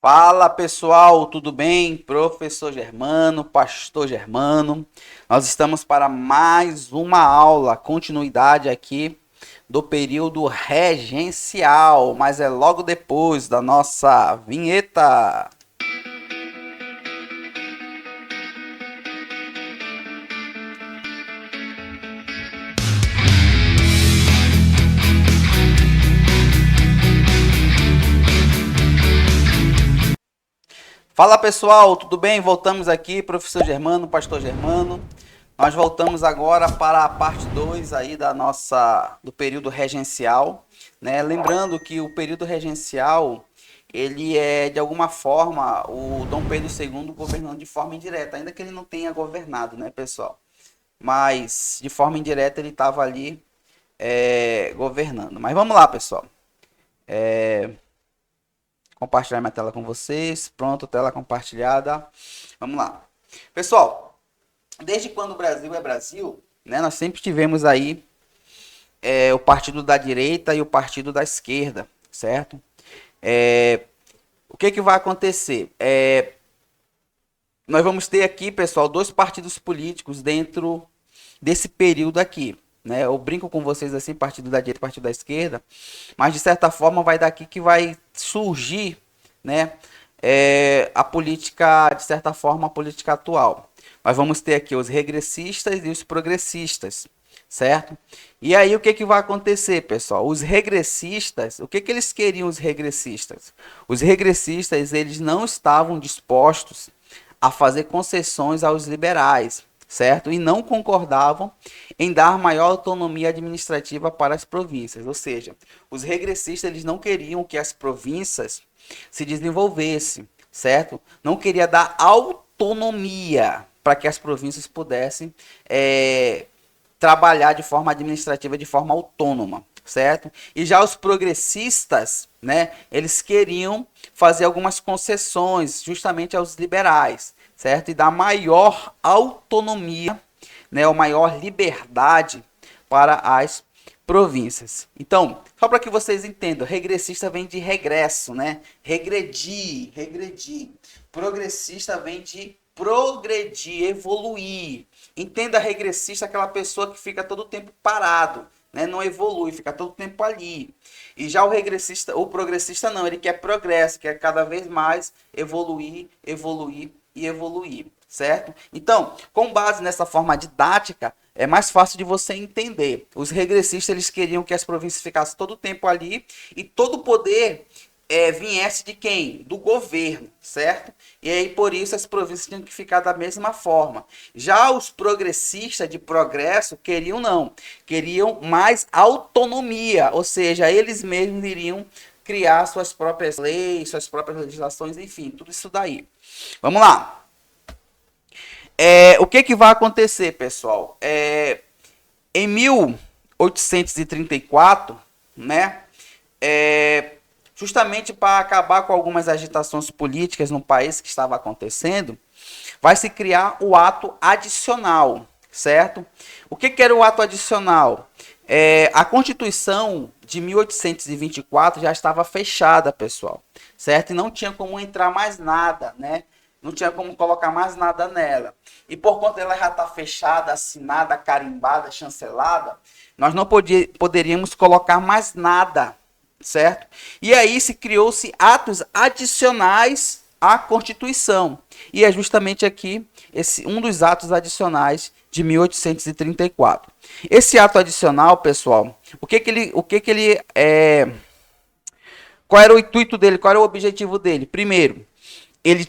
Fala pessoal, tudo bem? Professor Germano, Pastor Germano. Nós estamos para mais uma aula, continuidade aqui do período regencial, mas é logo depois da nossa vinheta. Fala pessoal, tudo bem? Voltamos aqui, professor Germano, pastor Germano. Nós voltamos agora para a parte 2 aí do período regencial, né? Lembrando que o período regencial, ele é de alguma forma o Dom Pedro II governando de forma indireta, ainda que ele não tenha governado, né, pessoal? Mas de forma indireta ele estava ali governando. Mas vamos lá, pessoal. Compartilhar minha tela com vocês. Pronto, tela compartilhada. Vamos lá. Pessoal, desde quando o Brasil é Brasil, né, nós sempre tivemos aí o partido da direita e o partido da esquerda, certo? O que vai acontecer? Nós vamos ter aqui, pessoal, dois partidos políticos dentro desse período aqui. Né? Eu brinco com vocês assim, partido da direita e partido da esquerda, mas de certa forma vai daqui que vai surgir, né, a política, de certa forma, a política atual. Nós vamos ter aqui os regressistas e os progressistas, certo? E aí o que vai acontecer, pessoal? Os regressistas, o que eles queriam, os regressistas? Os regressistas, eles não estavam dispostos a fazer concessões aos liberais, certo? E não concordavam em dar maior autonomia administrativa para as províncias. Ou seja, os regressistas eles não queriam que as províncias se desenvolvessem, certo? Não queria dar autonomia para que as províncias pudessem trabalhar de forma administrativa, de forma autônoma, certo? E já os progressistas, né, eles queriam fazer algumas concessões justamente aos liberais, certo? E dar maior autonomia, né, ou maior liberdade para as províncias. Então, só para que vocês entendam, regressista vem de regresso, né? Regredir. Progressista vem de progredir, evoluir. Entenda regressista, aquela pessoa que fica todo o tempo parado, né? Não evolui, fica todo o tempo ali. E já o regressista, o progressista não, ele quer progresso, quer cada vez mais evoluir e evoluir, certo? Então, com base nessa forma didática, é mais fácil de você entender. Os regressistas, eles queriam que as províncias ficassem todo o tempo ali e todo o poder viesse de quem? Do governo, certo? E aí, por isso, as províncias tinham que ficar da mesma forma. Já os progressistas de progresso queriam não. Queriam mais autonomia, ou seja, eles mesmos iriam criar suas próprias leis, suas próprias legislações, enfim, tudo isso daí. Vamos lá. O que vai acontecer, pessoal? Em 1834, né? Justamente para acabar com algumas agitações políticas no país que estava acontecendo, vai se criar o ato adicional, certo? O que era o ato adicional? A Constituição de 1824 já estava fechada, pessoal, certo? E não tinha como entrar mais nada, né? Não tinha como colocar mais nada nela. E por conta dela já estar fechada, assinada, carimbada, chancelada, nós não poderíamos colocar mais nada, certo? E aí se criou-se atos adicionais à Constituição. E é justamente aqui um dos atos adicionais de 1834. Esse ato adicional, pessoal, qual era o intuito dele? Qual era o objetivo dele? Primeiro, ele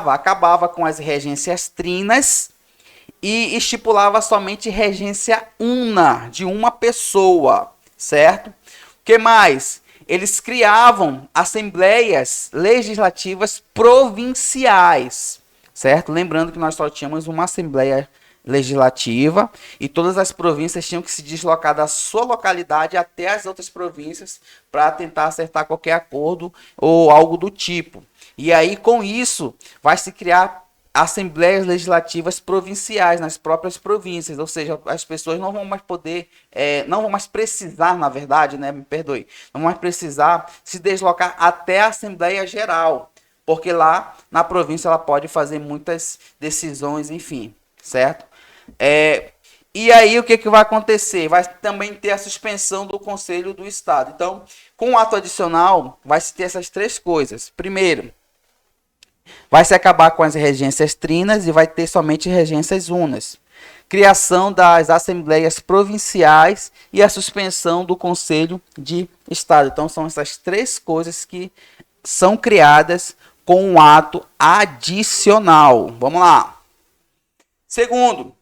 acabava com as regências trinas e estipulava somente regência una, de uma pessoa, certo? O que mais? Eles criavam assembleias legislativas provinciais, certo? Lembrando que nós só tínhamos uma assembleia legislativa e todas as províncias tinham que se deslocar da sua localidade até as outras províncias para tentar acertar qualquer acordo ou algo do tipo. E aí, com isso, vai se criar assembleias legislativas provinciais nas próprias províncias, ou seja, as pessoas não vão mais poder, não vão mais precisar, na verdade, né, me perdoe, não vão mais precisar se deslocar até a Assembleia Geral porque lá na província ela pode fazer muitas decisões, enfim, certo? E aí o que vai acontecer? Vai também ter a suspensão do Conselho do Estado. Então, com o ato adicional, vai se ter essas três coisas. Primeiro, vai se acabar com as regências trinas e vai ter somente regências unas. Criação das assembleias provinciais e a suspensão do Conselho de Estado. Então, são essas três coisas que são criadas com um ato adicional. Vamos lá. Segundo,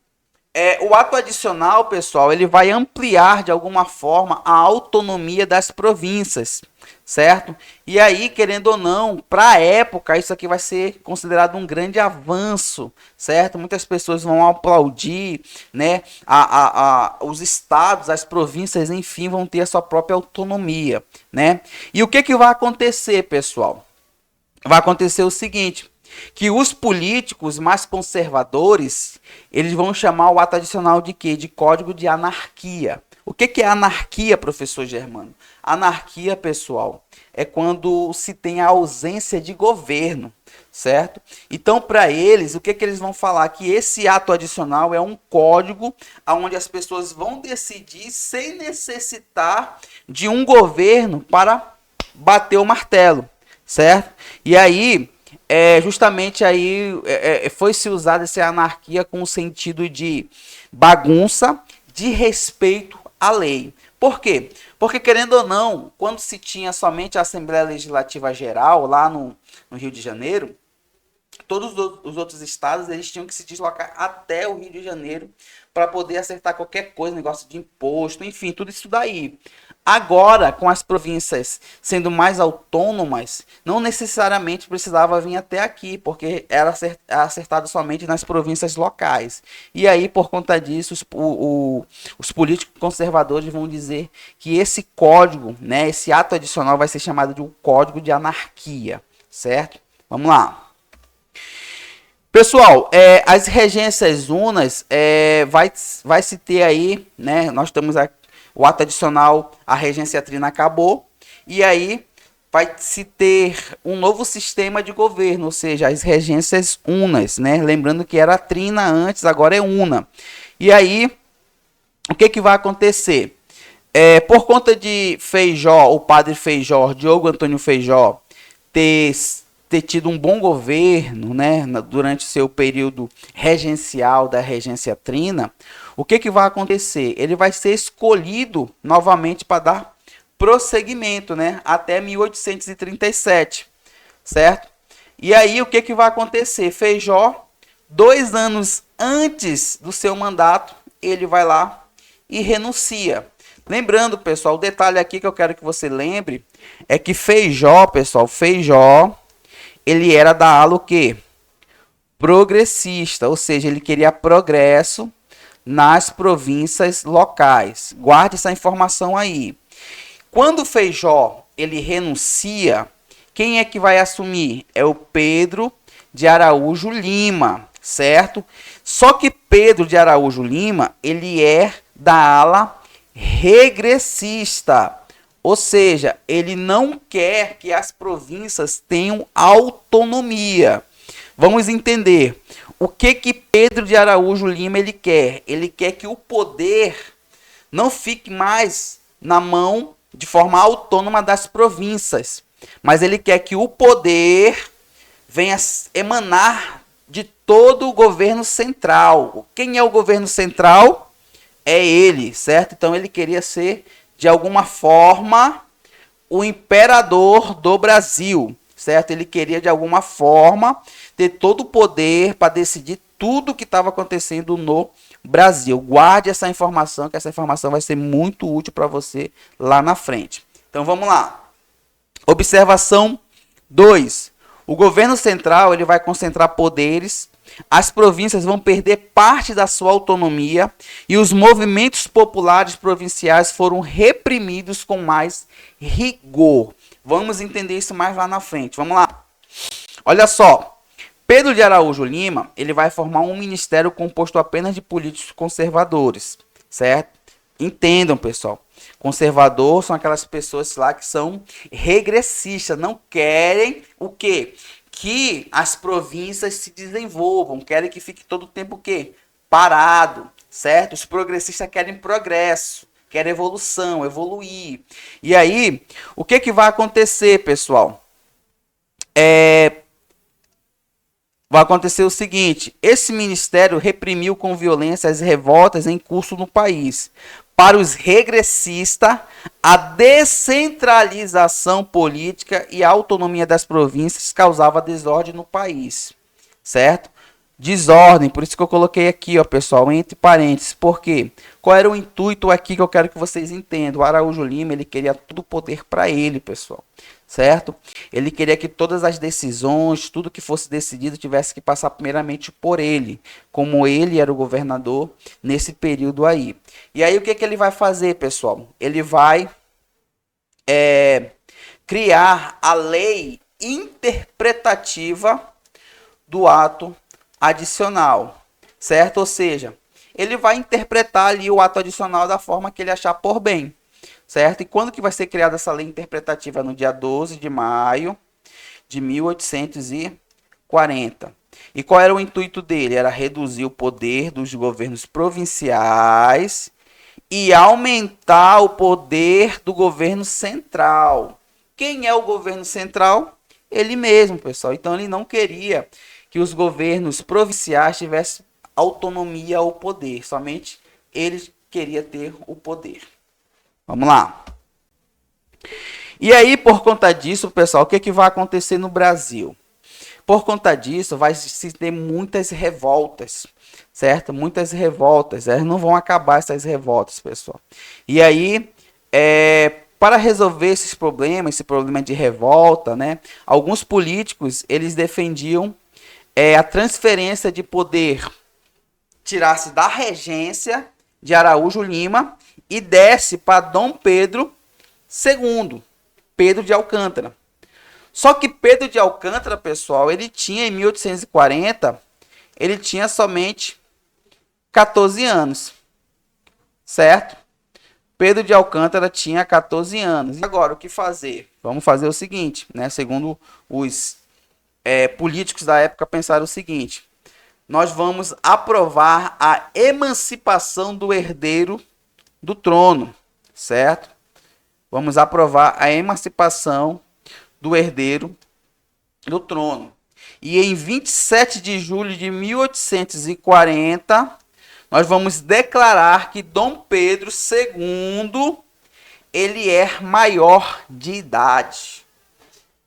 o ato adicional, pessoal, ele vai ampliar de alguma forma a autonomia das províncias, certo? E aí, querendo ou não, para a época, isso aqui vai ser considerado um grande avanço, certo? Muitas pessoas vão aplaudir, né? Os estados, as províncias, enfim, vão ter a sua própria autonomia, né? E o que vai acontecer, pessoal? Vai acontecer o seguinte, que os políticos mais conservadores, eles vão chamar o ato adicional de quê? De código de anarquia. O que é anarquia, professor Germano? Anarquia, pessoal, é quando se tem a ausência de governo, certo? Então, para eles, o que eles vão falar? Que esse ato adicional é um código onde as pessoas vão decidir sem necessitar de um governo para bater o martelo, certo? E aí, justamente aí foi-se usada essa anarquia com o sentido de bagunça, de respeito à lei. Por quê? Porque, querendo ou não, quando se tinha somente a Assembleia Legislativa Geral, lá no Rio de Janeiro, todos os outros estados eles tinham que se deslocar até o Rio de Janeiro para poder acertar qualquer coisa, negócio de imposto, enfim, tudo isso daí. Agora, com as províncias sendo mais autônomas, não necessariamente precisava vir até aqui, porque era acertado somente nas províncias locais. E aí, por conta disso, os políticos conservadores vão dizer que esse código, né, esse ato adicional vai ser chamado de um código de anarquia, certo? Vamos lá. Pessoal, as regências unas vai se ter aí, né? Nós temos o ato adicional, a regência trina acabou, e aí vai se ter um novo sistema de governo, ou seja, as regências unas, né? Lembrando que era trina antes, agora é una. E aí, o que vai acontecer? Por conta de Feijó, o padre Feijó, Diogo Antônio Feijó, ter tido um bom governo, né, durante seu período regencial da regência trina, o que vai acontecer? Ele vai ser escolhido novamente para dar prosseguimento, né, até 1837, certo? E aí o que vai acontecer? Feijó, 2 anos antes do seu mandato, ele vai lá e renuncia. Lembrando, pessoal, o detalhe aqui que eu quero que você lembre é que Feijó, pessoal, ele era da ala o quê? Progressista, ou seja, ele queria progresso nas províncias locais. Guarde essa informação aí. Quando Feijó ele renuncia, quem é que vai assumir? É o Pedro de Araújo Lima, certo? Só que Pedro de Araújo Lima, ele é da ala regressista. Ou seja, ele não quer que as províncias tenham autonomia. Vamos entender. O que Pedro de Araújo Lima ele quer? Ele quer que o poder não fique mais na mão de forma autônoma das províncias. Mas ele quer que o poder venha emanar de todo o governo central. Quem é o governo central? É ele, certo? Então ele queria ser, de alguma forma, o imperador do Brasil, certo? Ele queria, de alguma forma, ter todo o poder para decidir tudo o que estava acontecendo no Brasil. Guarde essa informação, que essa informação vai ser muito útil para você lá na frente. Então, vamos lá. Observação 2. O governo central ele vai concentrar poderes, as províncias vão perder parte da sua autonomia e os movimentos populares provinciais foram reprimidos com mais rigor. Vamos entender isso mais lá na frente. Vamos lá. Olha só. Pedro de Araújo Lima, ele vai formar um ministério composto apenas de políticos conservadores, certo? Entendam, pessoal. Conservador são aquelas pessoas lá que são regressistas, não querem o quê? que as províncias se desenvolvam, querem que fique todo o tempo o quê? Parado, certo? Os progressistas querem progresso, querem evolução, evoluir. E aí, o que vai acontecer, pessoal? Vai acontecer o seguinte: esse ministério reprimiu com violência as revoltas em curso no país. Para os regressistas, a descentralização política e a autonomia das províncias causava desordem no país, certo? Desordem, por isso que eu coloquei aqui, ó, pessoal, entre parênteses. Por quê? Qual era o intuito aqui que eu quero que vocês entendam? O Araújo Lima, ele queria todo o poder para ele, pessoal, certo? Ele queria que todas as decisões, tudo que fosse decidido, tivesse que passar primeiramente por ele, como ele era o governador nesse período aí. E aí o que ele vai fazer, pessoal? Ele vai criar a lei interpretativa do ato adicional, certo? Ou seja, ele vai interpretar ali o ato adicional da forma que ele achar por bem, certo? E quando que vai ser criada essa lei interpretativa? No dia 12 de maio de 1840. E qual era o intuito dele? Era reduzir o poder dos governos provinciais e aumentar o poder do governo central. Quem é o governo central? Ele mesmo, pessoal. Então ele não queria que os governos provinciais tivessem autonomia ao poder. Somente ele queria ter o poder. Vamos lá. E aí, por conta disso, pessoal, o que vai acontecer no Brasil? Por conta disso, vai se ter muitas revoltas, certo? Muitas revoltas. Elas não vão acabar essas revoltas, pessoal. E aí, para resolver esses problemas, esse problema de revolta, né? Alguns políticos, eles defendiam a transferência de poder, tirasse da regência de Araújo Lima e desse para Dom Pedro II, Pedro de Alcântara. Só que Pedro de Alcântara, pessoal, ele tinha em 1840, ele tinha somente 14 anos, certo? Pedro de Alcântara tinha 14 anos. E agora, o que fazer? Vamos fazer o seguinte, né? Segundo os políticos da época pensaram o seguinte: nós vamos aprovar a emancipação do herdeiro do trono, certo? Vamos aprovar a emancipação do herdeiro do trono. E em 27 de julho de 1840, nós vamos declarar que Dom Pedro II, ele é maior de idade.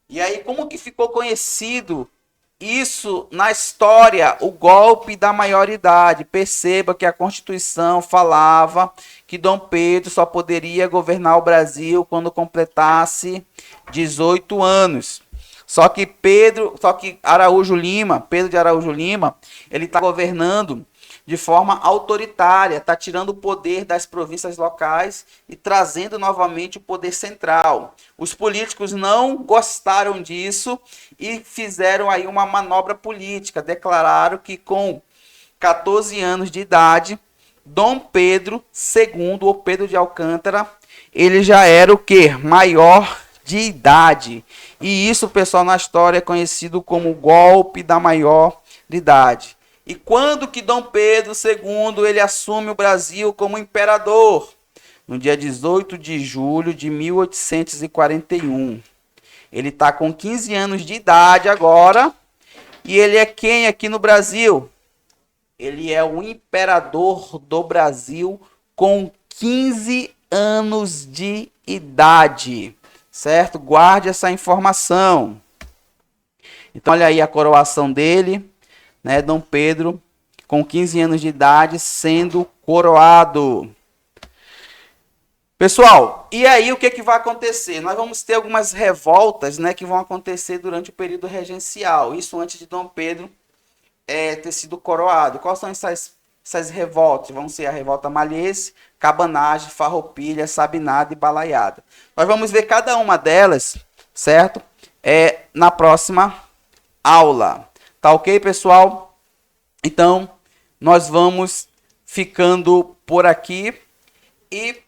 E aí, como que ficou conhecido isso na história, o golpe da maioridade? Perceba que a Constituição falava que Dom Pedro só poderia governar o Brasil quando completasse 18 anos. Só que Pedro de Araújo Lima, ele está governando de forma autoritária, está tirando o poder das províncias locais e trazendo novamente o poder central. Os políticos não gostaram disso e fizeram aí uma manobra política. Declararam que com 14 anos de idade, Dom Pedro II, ou Pedro de Alcântara, ele já era o quê? Maior de idade. E isso, pessoal, na história é conhecido como golpe da maioridade. E quando que Dom Pedro II ele assume o Brasil como imperador? No dia 18 de julho de 1841. Ele está com 15 anos de idade agora. E ele é quem aqui no Brasil? Ele é o imperador do Brasil com 15 anos de idade. Certo? Guarde essa informação. Então, olha aí a coroação dele, né? Dom Pedro, com 15 anos de idade, sendo coroado. Pessoal, e aí o que vai acontecer? Nós vamos ter algumas revoltas, né, que vão acontecer durante o período regencial. Isso antes de Dom Pedro ter sido coroado. Quais são essas revoltas? Vão ser a revolta malhese, cabanagem, farroupilha, sabinada e balaiada. Nós vamos ver cada uma delas, certo? Na próxima aula. Tá ok, pessoal? Então, nós vamos ficando por aqui e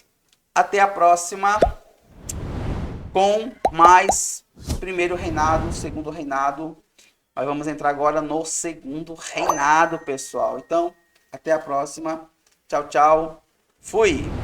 até a próxima com mais primeiro reinado, segundo reinado Nós vamos entrar agora no segundo reinado, pessoal. Então, até a próxima. Tchau, tchau. Fui!